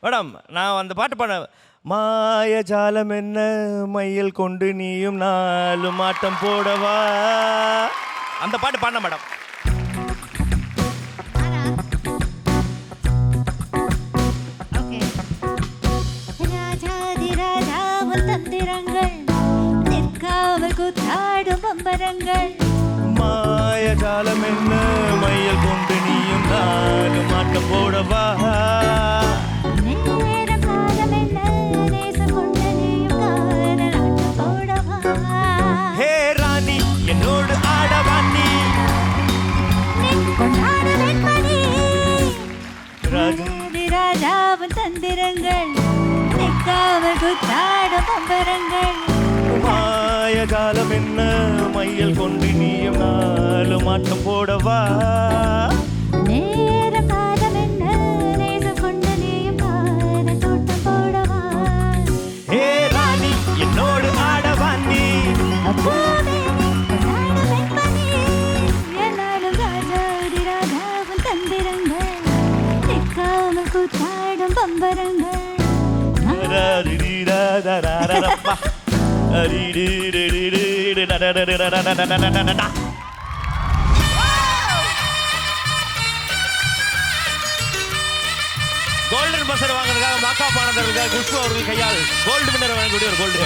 Madam நான் அந்த பாட்டு பாட மாயஜாலம் என்ன மையல் கொண்டு நீயும் நாலும் ஆட்டம் போடவா அந்த பாட்டு பாடின மேடம். மாயஜாலம் என்ன மையல் கொண்டு நீயும் நாலும் ஆட்டம் போடவா ஹே ராணி என்னோடு ஆடவாணி ராஜாவின் தந்திரங்கள் நிற்காமல் குத்தாடும் பம்பரங்கள். மாயஜாலம் என்ன மையல் கொண்டு நீயும் நாலும் ஆட்டம் போடவா நேர காலம் என்ன நேசம் கொண்டு நீயும் பாட தோட்டம் போடவா. ஹே ராணி என்னோடு ஆடவாணி எல்லாரும் ராஜாதி ராஜாவின் தந்திரங்கள் நிற்காமல் குத்தாடும் பம்பரங்கள். கோல்டன் பஸ்ஸர் வாங்குறதுக்காக மாக்கா பானதற்காக குஷ்பு அவர்கள் கையால் கோல்டு வின்னர் வாங்கக்கூடிய ஒரு கோல்டு